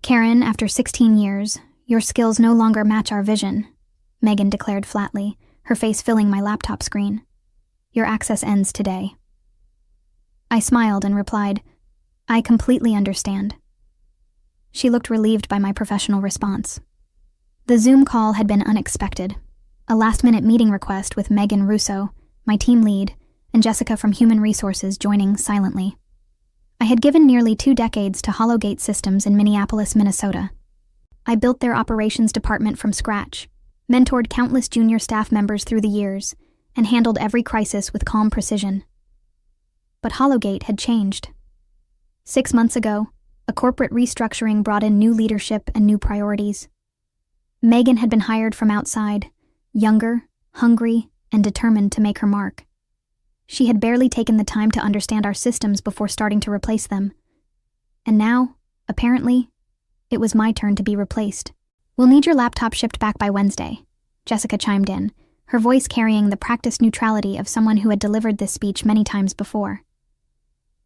Karen, after 16 years, your skills no longer match our vision, Megan declared flatly, her face filling my laptop screen. Your access ends today. I smiled and replied, I completely understand. She looked relieved by my professional response. The Zoom call had been unexpected, a last-minute meeting request with Megan Russo, my team lead, and Jessica from Human Resources joining silently. I had given nearly 2 decades to Hollowgate Systems in Minneapolis, Minnesota. I built their operations department from scratch, mentored countless junior staff members through the years, and handled every crisis with calm precision. But Hollowgate had changed. 6 months ago, a corporate restructuring brought in new leadership and new priorities. Megan had been hired from outside, younger, hungry, and determined to make her mark. She had barely taken the time to understand our systems before starting to replace them. And now, apparently, it was my turn to be replaced. We'll need your laptop shipped back by Wednesday, Jessica chimed in, her voice carrying the practiced neutrality of someone who had delivered this speech many times before.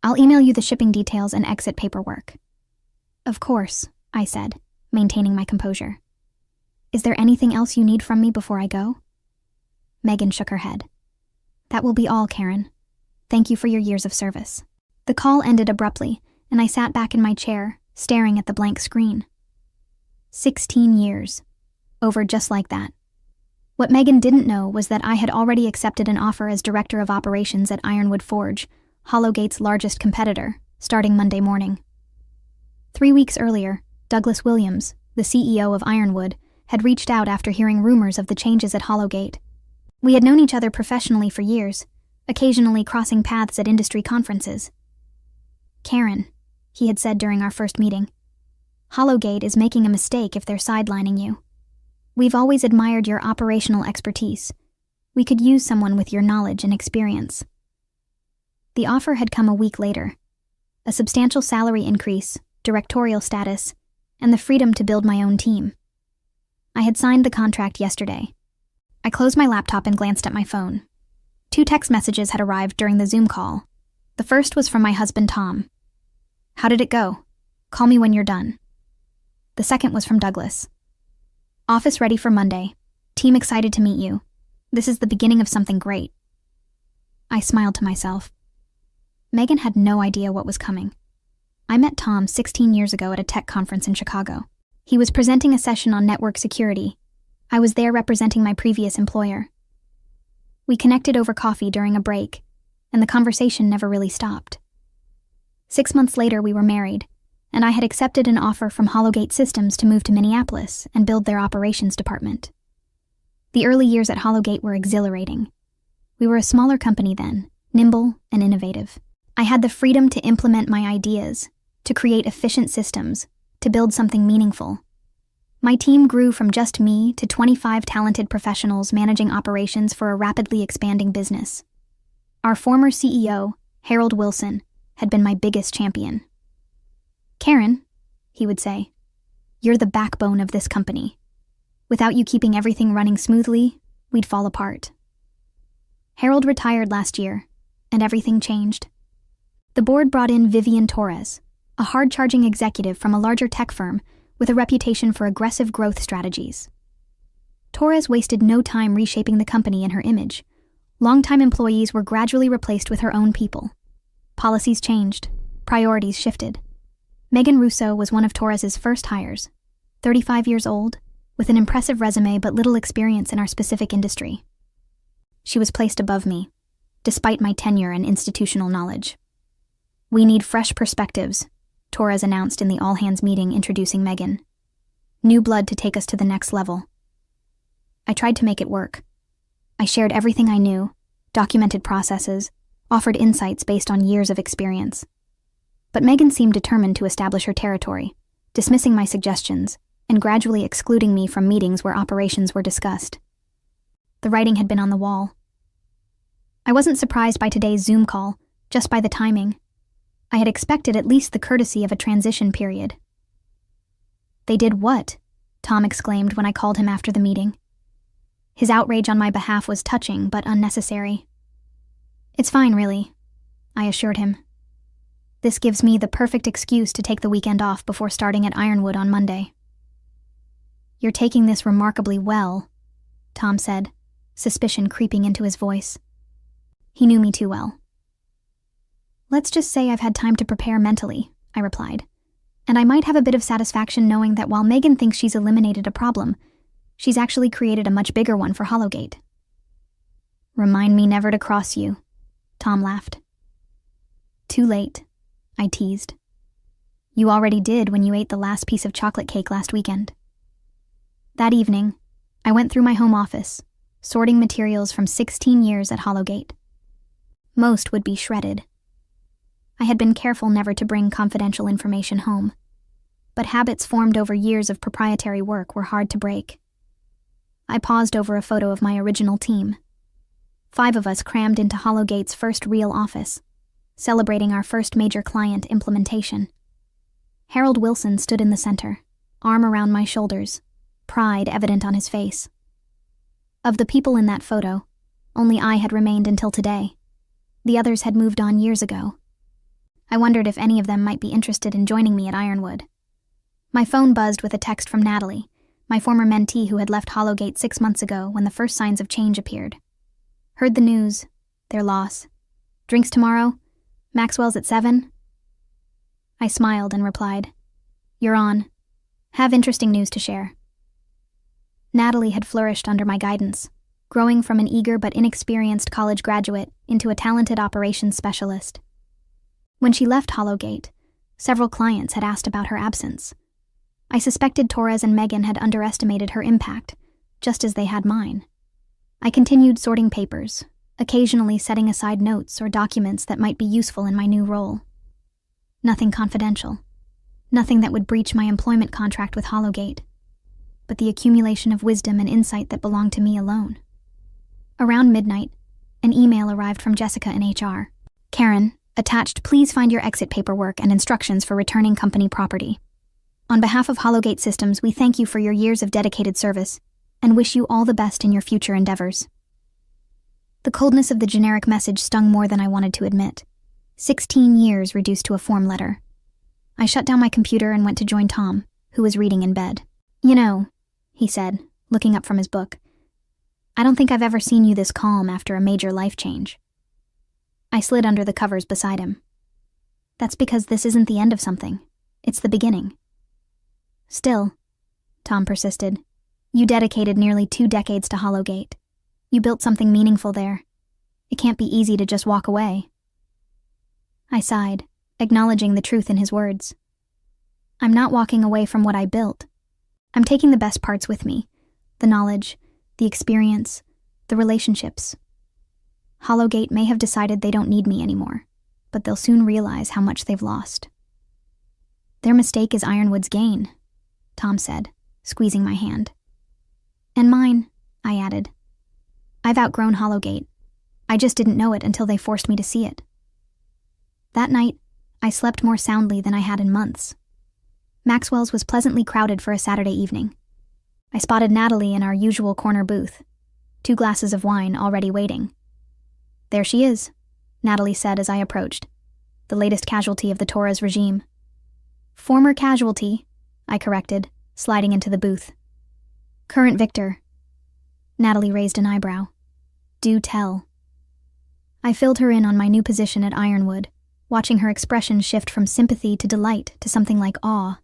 I'll email you the shipping details and exit paperwork. Of course, I said, maintaining my composure. Is there anything else you need from me before I go? Megan shook her head. That will be all, Karen. Thank you for your years of service. The call ended abruptly, and I sat back in my chair, staring at the blank screen. 16 years. Over just like that. What Megan didn't know was that I had already accepted an offer as director of operations at Ironwood Forge, Hollowgate's largest competitor, starting Monday morning. 3 weeks earlier, Douglas Williams, the CEO of Ironwood, had reached out after hearing rumors of the changes at Hollowgate. We had known each other professionally for years, occasionally crossing paths at industry conferences. Karen, he had said during our first meeting, Hollowgate is making a mistake if they're sidelining you. We've always admired your operational expertise. We could use someone with your knowledge and experience. The offer had come a week later. A substantial salary increase, directorial status, and the freedom to build my own team. I had signed the contract yesterday. I closed my laptop and glanced at my phone. 2 text messages had arrived during the Zoom call. The first was from my husband, Tom. How did it go? Call me when you're done. The second was from Douglas. Office ready for Monday. Team excited to meet you. This is the beginning of something great. I smiled to myself. Megan had no idea what was coming. I met Tom 16 years ago at a tech conference in Chicago. He was presenting a session on network security. I was there representing my previous employer. We connected over coffee during a break, and the conversation never really stopped. 6 months later, we were married, and I had accepted an offer from Hollowgate Systems to move to Minneapolis and build their operations department. The early years at Hollowgate were exhilarating. We were a smaller company then, nimble and innovative. I had the freedom to implement my ideas, to create efficient systems, to build something meaningful. My team grew from just me to 25 talented professionals managing operations for a rapidly expanding business. Our former CEO, Harold Wilson, had been my biggest champion. Karen, he would say, you're the backbone of this company. Without you keeping everything running smoothly, we'd fall apart. Harold retired last year, and everything changed. The board brought in Vivian Torres, a hard-charging executive from a larger tech firm with a reputation for aggressive growth strategies. Torres wasted no time reshaping the company and her image. Longtime employees were gradually replaced with her own people. Policies changed. Priorities shifted. Megan Russo was one of Torres's first hires, 35 years old, with an impressive resume but little experience in our specific industry. She was placed above me, despite my tenure and institutional knowledge. We need fresh perspectives, Torres announced in the all-hands meeting introducing Megan. New blood to take us to the next level. I tried to make it work. I shared everything I knew, documented processes, offered insights based on years of experience. But Megan seemed determined to establish her territory, dismissing my suggestions and gradually excluding me from meetings where operations were discussed. The writing had been on the wall. I wasn't surprised by today's Zoom call, just by the timing. I had expected at least the courtesy of a transition period. They did what? Tom exclaimed when I called him after the meeting. His outrage on my behalf was touching but unnecessary. It's fine, really, I assured him. This gives me the perfect excuse to take the weekend off before starting at Ironwood on Monday. You're taking this remarkably well, Tom said, suspicion creeping into his voice. He knew me too well. Let's just say I've had time to prepare mentally, I replied. And I might have a bit of satisfaction knowing that while Megan thinks she's eliminated a problem, she's actually created a much bigger one for Hollowgate. Remind me never to cross you, Tom laughed. Too late, I teased. You already did when you ate the last piece of chocolate cake last weekend. That evening, I went through my home office, sorting materials from 16 years at Hollowgate. Most would be shredded. I had been careful never to bring confidential information home, but habits formed over years of proprietary work were hard to break. I paused over a photo of my original team. 5 of us crammed into Hollowgate's first real office, celebrating our first major client implementation. Harold Wilson stood in the center, arm around my shoulders, pride evident on his face. Of the people in that photo, only I had remained until today. The others had moved on years ago. I wondered if any of them might be interested in joining me at Ironwood. My phone buzzed with a text from Natalie, my former mentee who had left Hollowgate 6 months ago when the first signs of change appeared. Heard the news, their loss. Drinks tomorrow? Maxwell's at 7? I smiled and replied, You're on. Have interesting news to share. Natalie had flourished under my guidance, growing from an eager but inexperienced college graduate into a talented operations specialist. When she left Hollowgate, several clients had asked about her absence. I suspected Torres and Megan had underestimated her impact, just as they had mine. I continued sorting papers, occasionally setting aside notes or documents that might be useful in my new role. Nothing confidential. Nothing that would breach my employment contract with Hollowgate, but the accumulation of wisdom and insight that belonged to me alone. Around midnight, an email arrived from Jessica in HR. Karen, attached, please find your exit paperwork and instructions for returning company property. On behalf of Hollowgate Systems, we thank you for your years of dedicated service and wish you all the best in your future endeavors. The coldness of the generic message stung more than I wanted to admit. 16 years reduced to a form letter. I shut down my computer and went to join Tom, who was reading in bed. You know, he said, looking up from his book, I don't think I've ever seen you this calm after a major life change. I slid under the covers beside him. That's because this isn't the end of something. It's the beginning. Still, Tom persisted, you dedicated nearly 2 decades to Hollowgate. You built something meaningful there. It can't be easy to just walk away. I sighed, acknowledging the truth in his words. I'm not walking away from what I built. I'm taking the best parts with me. The knowledge, the experience, the relationships. Hollowgate may have decided they don't need me anymore, but they'll soon realize how much they've lost. Their mistake is Ironwood's gain, Tom said, squeezing my hand. And mine, I added. I've outgrown Hollowgate. I just didn't know it until they forced me to see it. That night, I slept more soundly than I had in months. Maxwell's was pleasantly crowded for a Saturday evening. I spotted Natalie in our usual corner booth, 2 glasses of wine already waiting. There she is, Natalie said as I approached, the latest casualty of the Torres regime. Former casualty, I corrected, sliding into the booth. Current victor. Natalie raised an eyebrow. Do tell. I filled her in on my new position at Ironwood, watching her expression shift from sympathy to delight to something like awe.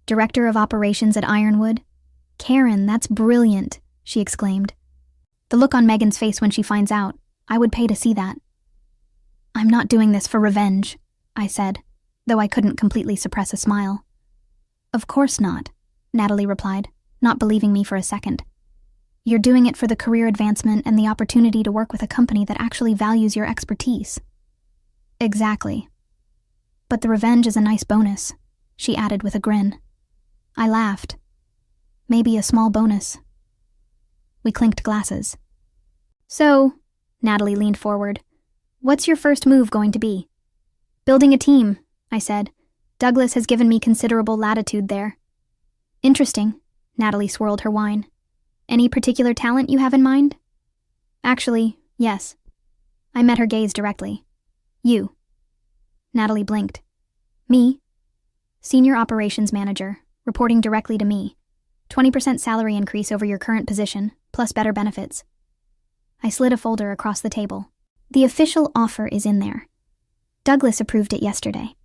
Director of Operations at Ironwood? Karen, that's brilliant, she exclaimed. The look on Megan's face when she finds out, I would pay to see that. I'm not doing this for revenge, I said, though I couldn't completely suppress a smile. Of course not, Natalie replied, not believing me for a second. You're doing it for the career advancement and the opportunity to work with a company that actually values your expertise. Exactly. But the revenge is a nice bonus, she added with a grin. I laughed. Maybe a small bonus. We clinked glasses. So, Natalie leaned forward, what's your first move going to be? Building a team, I said. Douglas has given me considerable latitude there. Interesting, Natalie swirled her wine. Any particular talent you have in mind? Actually, yes. I met her gaze directly. You. Natalie blinked. Me? Senior Operations Manager, reporting directly to me. 20% salary increase over your current position, plus better benefits. I slid a folder across the table. The official offer is in there. Douglas approved it yesterday.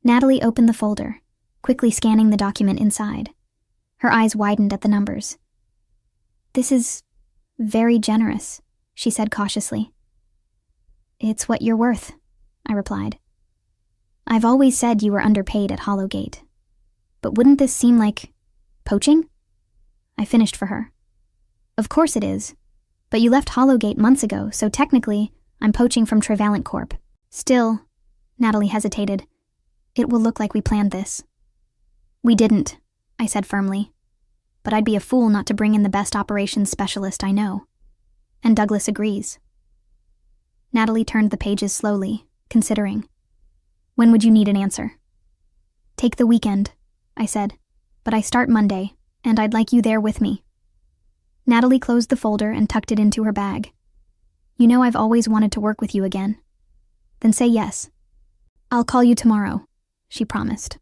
Natalie opened the folder, quickly scanning the document inside. Her eyes widened at the numbers. This is very generous, she said cautiously. It's what you're worth, I replied. I've always said you were underpaid at Hollowgate. But wouldn't this seem like poaching? I finished for her. Of course it is. But you left Hollowgate months ago, so technically, I'm poaching from Trivalent Corp. Still, Natalie hesitated. It will look like we planned this. We didn't, I said firmly. But I'd be a fool not to bring in the best operations specialist I know. And Douglas agrees. Natalie turned the pages slowly, considering. When would you need an answer? Take the weekend, I said. But I start Monday, and I'd like you there with me. Natalie closed the folder and tucked it into her bag. You know I've always wanted to work with you again. Then say yes. I'll call you tomorrow, she promised.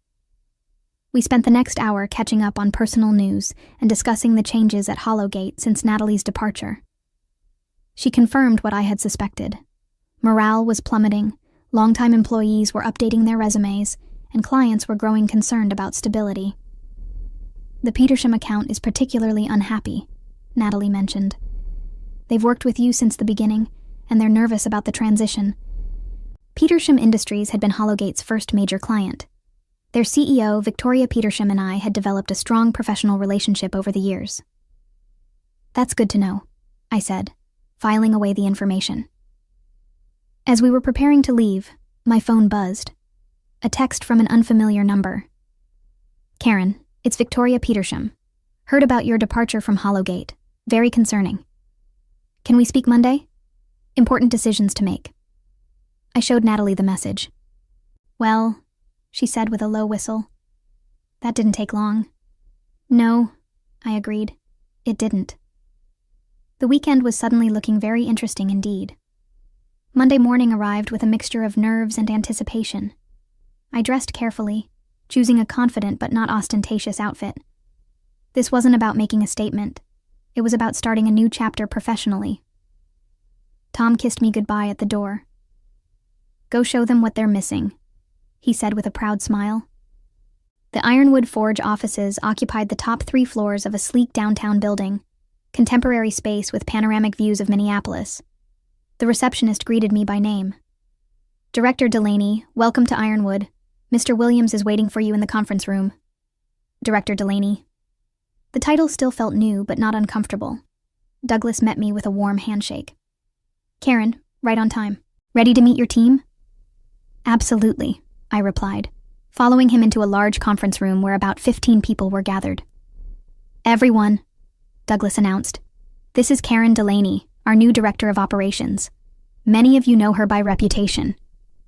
We spent the next hour catching up on personal news and discussing the changes at Hollowgate since Natalie's departure. She confirmed what I had suspected. Morale was plummeting, longtime employees were updating their resumes, and clients were growing concerned about stability. The Petersham account is particularly unhappy, Natalie mentioned. They've worked with you since the beginning, and they're nervous about the transition. Petersham Industries had been Hollowgate's first major client. Their CEO, Victoria Petersham, and I had developed a strong professional relationship over the years. That's good to know, I said, filing away the information. As we were preparing to leave, my phone buzzed. A text from an unfamiliar number. Karen, it's Victoria Petersham. Heard about your departure from Hollowgate. Very concerning. Can we speak Monday? Important decisions to make. I showed Natalie the message. Well, she said with a low whistle. That didn't take long. No, I agreed. It didn't. The weekend was suddenly looking very interesting indeed. Monday morning arrived with a mixture of nerves and anticipation. I dressed carefully, choosing a confident but not ostentatious outfit. This wasn't about making a statement. It was about starting a new chapter professionally. Tom kissed me goodbye at the door. Go show them what they're missing, he said with a proud smile. The Ironwood Forge offices occupied the top 3 floors of a sleek downtown building, contemporary space with panoramic views of Minneapolis. The receptionist greeted me by name. Director Delaney, welcome to Ironwood. Mr. Williams is waiting for you in the conference room. Director Delaney. The title still felt new but not uncomfortable. Douglas met me with a warm handshake. Karen, right on time. Ready to meet your team? Absolutely, I replied, following him into a large conference room where about 15 people were gathered. Everyone, Douglas announced. This is Karen Delaney, our new Director of Operations. Many of you know her by reputation.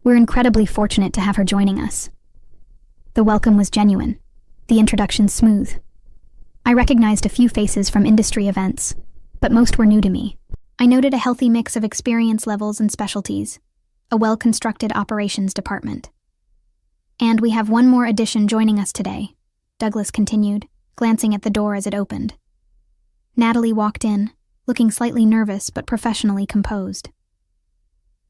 We're incredibly fortunate to have her joining us. The welcome was genuine, the introduction smooth. I recognized a few faces from industry events, but most were new to me. I noted a healthy mix of experience levels and specialties, a well-constructed operations department. And we have one more addition joining us today, Douglas continued, glancing at the door as it opened. Natalie walked in, looking slightly nervous but professionally composed.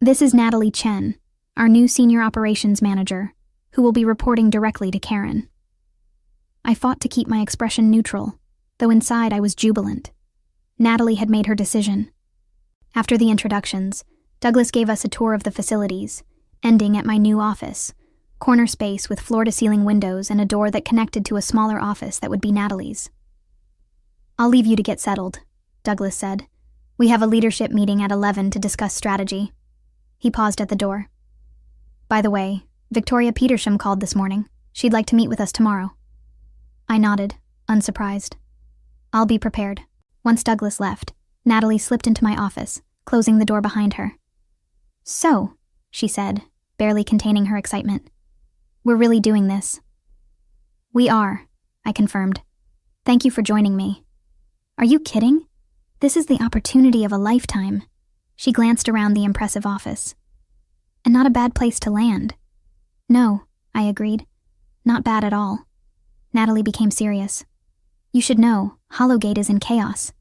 This is Natalie Chen, our new Senior Operations Manager, who will be reporting directly to Karen. I fought to keep my expression neutral, though inside I was jubilant. Natalie had made her decision. After the introductions, Douglas gave us a tour of the facilities, ending at my new office, corner space with floor-to-ceiling windows and a door that connected to a smaller office that would be Natalie's. I'll leave you to get settled, Douglas said. We have a leadership meeting at 11 to discuss strategy. He paused at the door. By the way, Victoria Petersham called this morning. She'd like to meet with us tomorrow. I nodded, unsurprised. I'll be prepared. Once Douglas left, Natalie slipped into my office, closing the door behind her. So, she said, barely containing her excitement. We're really doing this. We are, I confirmed. Thank you for joining me. Are you kidding? This is the opportunity of a lifetime. She glanced around the impressive office. and not a bad place to land. No, I agreed. Not bad at all. Natalie became serious. You should know, Hollowgate is in chaos.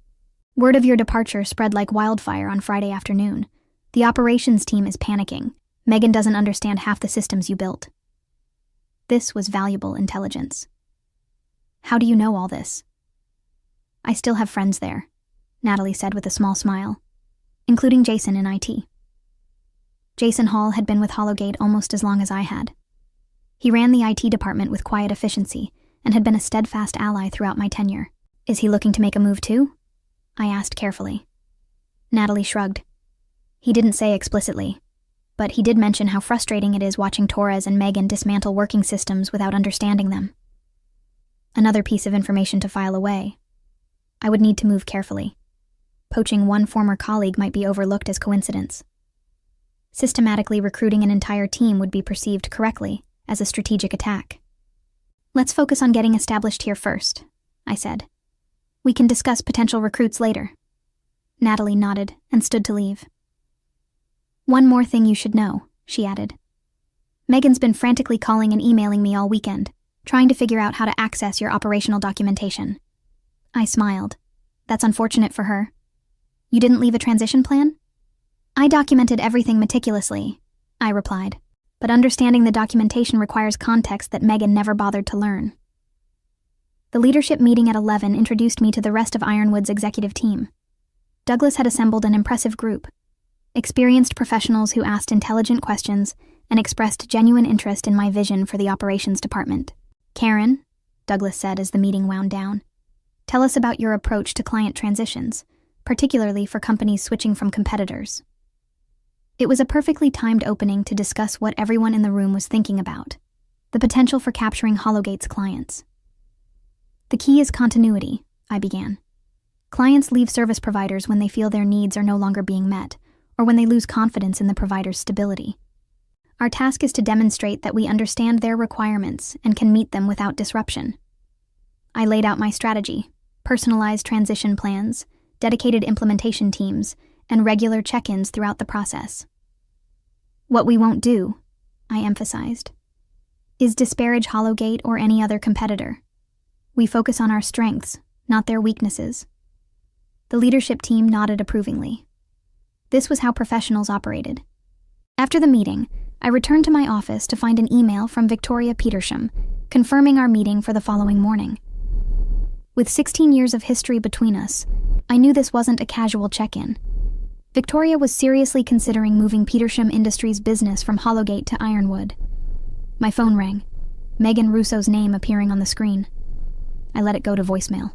Word of your departure spread like wildfire on Friday afternoon. The operations team is panicking. Megan doesn't understand half the systems you built. This was valuable intelligence. How do you know all this? I still have friends there, Natalie said with a small smile, including Jason in IT. Jason Hall had been with Hollowgate almost as long as I had. He ran the IT department with quiet efficiency and had been a steadfast ally throughout my tenure. Is he looking to make a move too? I asked carefully. Natalie shrugged. He didn't say explicitly, but he did mention how frustrating it is watching Torres and Megan dismantle working systems without understanding them. Another piece of information to file away. I would need to move carefully. Poaching one former colleague might be overlooked as coincidence. Systematically recruiting an entire team would be perceived correctly as a strategic attack. Let's focus on getting established here first, I said. We can discuss potential recruits later. Natalie nodded and stood to leave. One more thing you should know, she added. Megan's been frantically calling and emailing me all weekend, trying to figure out how to access your operational documentation. I smiled. That's unfortunate for her. You didn't leave a transition plan? I documented everything meticulously, I replied, but understanding the documentation requires context that Megan never bothered to learn. The leadership meeting at 11 introduced me to the rest of Ironwood's executive team. Douglas had assembled an impressive group, experienced professionals who asked intelligent questions and expressed genuine interest in my vision for the operations department. Karen, Douglas said as the meeting wound down, tell us about your approach to client transitions, particularly for companies switching from competitors. It was a perfectly timed opening to discuss what everyone in the room was thinking about, the potential for capturing Hollowgate's clients. The key is continuity, I began. Clients leave service providers when they feel their needs are no longer being met, or when they lose confidence in the provider's stability. Our task is to demonstrate that we understand their requirements and can meet them without disruption. I laid out my strategy, personalized transition plans, dedicated implementation teams, and regular check-ins throughout the process. What we won't do, I emphasized, is disparage Hollowgate or any other competitor. We focus on our strengths, not their weaknesses. The leadership team nodded approvingly. This was how professionals operated. After the meeting, I returned to my office to find an email from Victoria Petersham, confirming our meeting for the following morning. With 16 years of history between us, I knew this wasn't a casual check-in. Victoria was seriously considering moving Petersham Industries' business from Hollowgate to Ironwood. My phone rang, Megan Russo's name appearing on the screen. I let it go to voicemail.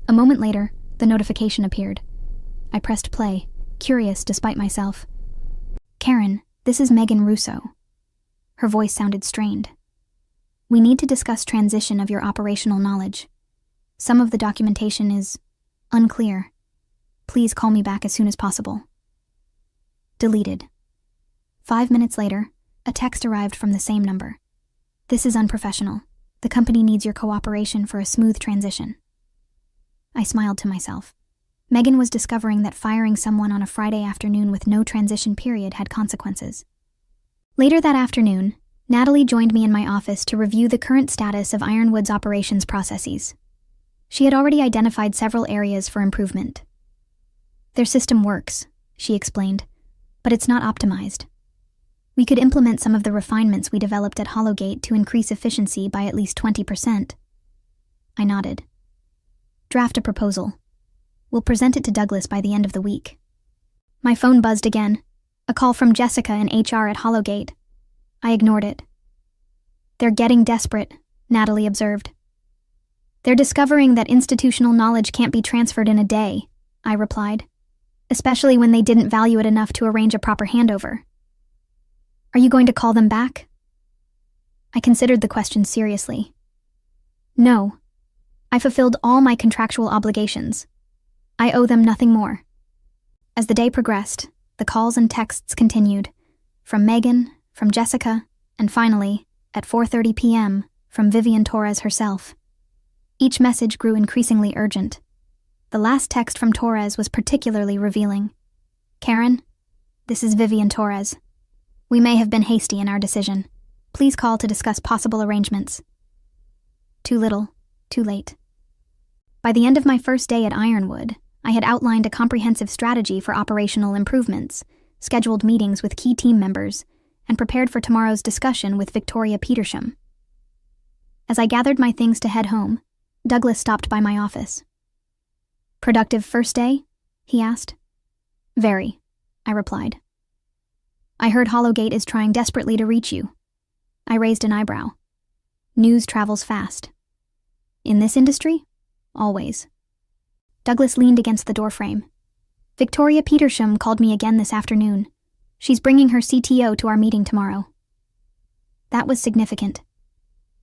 A moment later, the notification appeared. I pressed play, curious despite myself. Karen, this is Megan Russo. Her voice sounded strained. We need to discuss transition of your operational knowledge. Some of the documentation is unclear. Please call me back as soon as possible. Deleted. 5 minutes later, a text arrived from the same number. This is unprofessional. The company needs your cooperation for a smooth transition. I smiled to myself. Megan was discovering that firing someone on a Friday afternoon with no transition period had consequences. Later that afternoon, Natalie joined me in my office to review the current status of Ironwood's operations processes. She had already identified several areas for improvement. Their system works, she explained, but it's not optimized. We could implement some of the refinements we developed at Hollowgate to increase efficiency by at least 20%. I nodded. Draft a proposal. We'll present it to Douglas by the end of the week. My phone buzzed again. A call from Jessica in HR at Hollowgate. I ignored it. They're getting desperate, Natalie observed. They're discovering that institutional knowledge can't be transferred in a day, I replied, especially when they didn't value it enough to arrange a proper handover. Are you going to call them back? I considered the question seriously. No. I fulfilled all my contractual obligations. I owe them nothing more. As the day progressed, the calls and texts continued, from Megan, from Jessica, and finally, at 4:30 p.m., from Vivian Torres herself. Each message grew increasingly urgent. The last text from Torres was particularly revealing. Karen, this is Vivian Torres. We may have been hasty in our decision. Please call to discuss possible arrangements. Too little, too late. By the end of my first day at Ironwood, I had outlined a comprehensive strategy for operational improvements, scheduled meetings with key team members, and prepared for tomorrow's discussion with Victoria Petersham. As I gathered my things to head home, Douglas stopped by my office. "Productive first day?" he asked. "Very," I replied. "I heard Hollowgate is trying desperately to reach you." I raised an eyebrow. News travels fast. In this industry? Always. Douglas leaned against the doorframe. "Victoria Petersham called me again this afternoon. She's bringing her CTO to our meeting tomorrow." That was significant.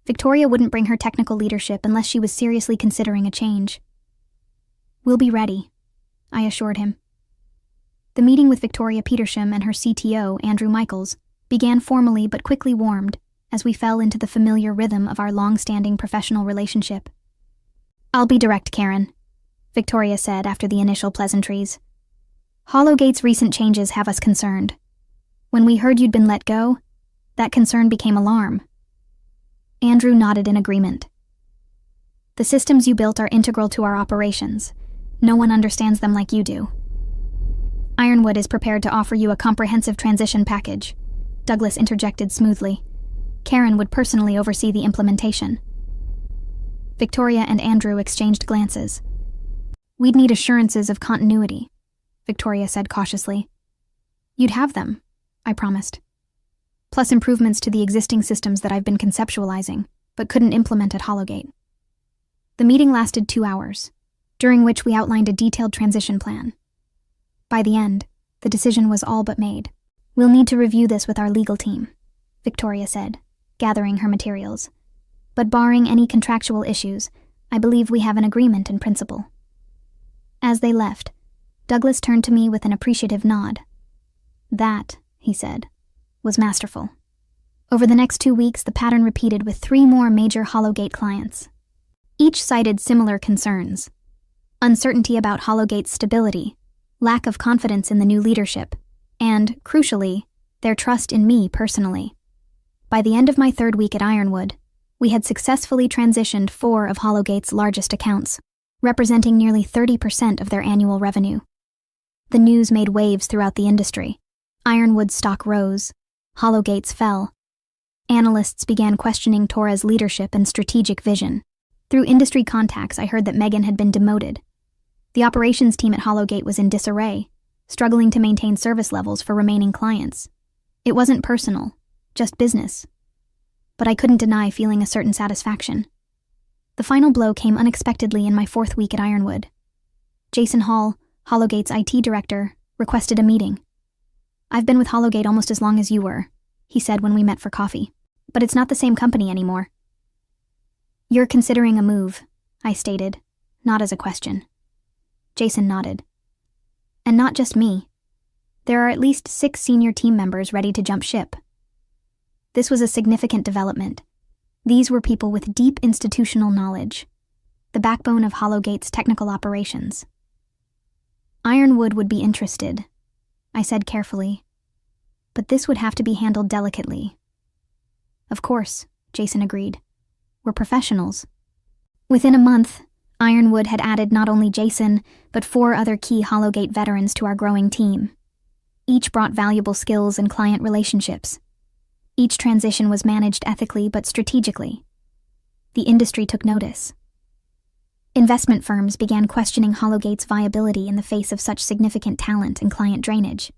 Victoria wouldn't bring her technical leadership unless she was seriously considering a change. "We'll be ready," I assured him. The meeting with Victoria Petersham and her CTO, Andrew Michaels, began formally but quickly warmed as we fell into the familiar rhythm of our long-standing professional relationship. "I'll be direct, Karen," Victoria said after the initial pleasantries. "Hollowgate's recent changes have us concerned. When we heard you'd been let go, that concern became alarm." Andrew nodded in agreement. "The systems you built are integral to our operations. No one understands them like you do. Ironwood is prepared to offer you a comprehensive transition package," Douglas interjected smoothly. "Karen would personally oversee the implementation." Victoria and Andrew exchanged glances. "We'd need assurances of continuity," Victoria said cautiously. "You'd have them," I promised. "Plus improvements to the existing systems that I've been conceptualizing, but couldn't implement at Hollowgate." The meeting lasted 2 hours, during which we outlined a detailed transition plan. By the end, the decision was all but made. "We'll need to review this with our legal team," Victoria said, gathering her materials. "But barring any contractual issues, I believe we have an agreement in principle." As they left, Douglas turned to me with an appreciative nod. "That," he said, "was masterful." Over the next 2 weeks, the pattern repeated with 3 more major Hollowgate clients. Each cited similar concerns: uncertainty about Hollowgate's stability, lack of confidence in the new leadership, and, crucially, their trust in me personally. By the end of my 3rd week at Ironwood, we had successfully transitioned 4 of Hollowgate's largest accounts, representing nearly 30% of their annual revenue. The news made waves throughout the industry. Ironwood's stock rose, Hollowgate's fell. Analysts began questioning Tora's leadership and strategic vision. Through industry contacts, I heard that Megan had been demoted. The operations team at Hollowgate was in disarray, struggling to maintain service levels for remaining clients. It wasn't personal, just business. But I couldn't deny feeling a certain satisfaction. The final blow came unexpectedly in my 4th week at Ironwood. Jason Hall, Hollowgate's IT director, requested a meeting. "I've been with Hollowgate almost as long as you were," he said when we met for coffee. "But it's not the same company anymore." "You're considering a move," I stated, not as a question. Jason nodded. "And not just me. There are at least 6 senior team members ready to jump ship." This was a significant development. These were people with deep institutional knowledge, the backbone of Hollowgate's technical operations. "Ironwood would be interested," I said carefully, "but this would have to be handled delicately." "Of course," Jason agreed. "We're professionals." Within a month, Ironwood had added not only Jason, but 4 other key Hollowgate veterans to our growing team. Each brought valuable skills and client relationships. Each transition was managed ethically but strategically. The industry took notice. Investment firms began questioning Hollowgate's viability in the face of such significant talent and client drainage.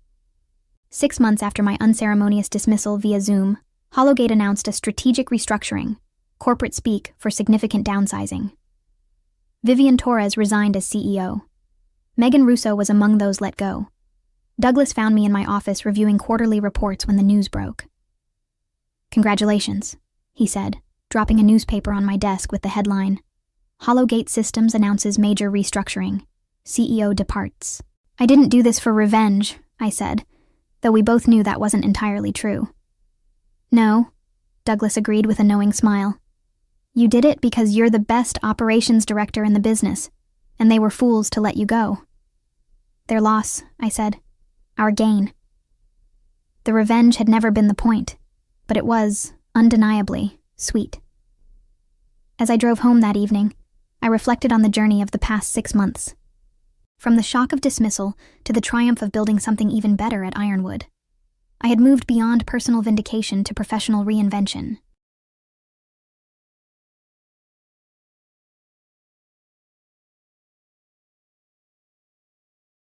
6 months after my unceremonious dismissal via Zoom, Hollowgate announced a strategic restructuring, corporate speak for significant downsizing. Vivian Torres resigned as CEO. Megan Russo was among those let go. Douglas found me in my office reviewing quarterly reports when the news broke. "Congratulations," he said, dropping a newspaper on my desk with the headline, "Hollowgate Systems announces major restructuring. CEO departs." "I didn't do this for revenge," I said, though we both knew that wasn't entirely true. "No," Douglas agreed with a knowing smile. "You did it because you're the best operations director in the business, and they were fools to let you go." "Their loss," I said. "Our gain." The revenge had never been the point, but it was, undeniably, sweet. As I drove home that evening, I reflected on the journey of the past 6 months. From the shock of dismissal to the triumph of building something even better at Ironwood, I had moved beyond personal vindication to professional reinvention.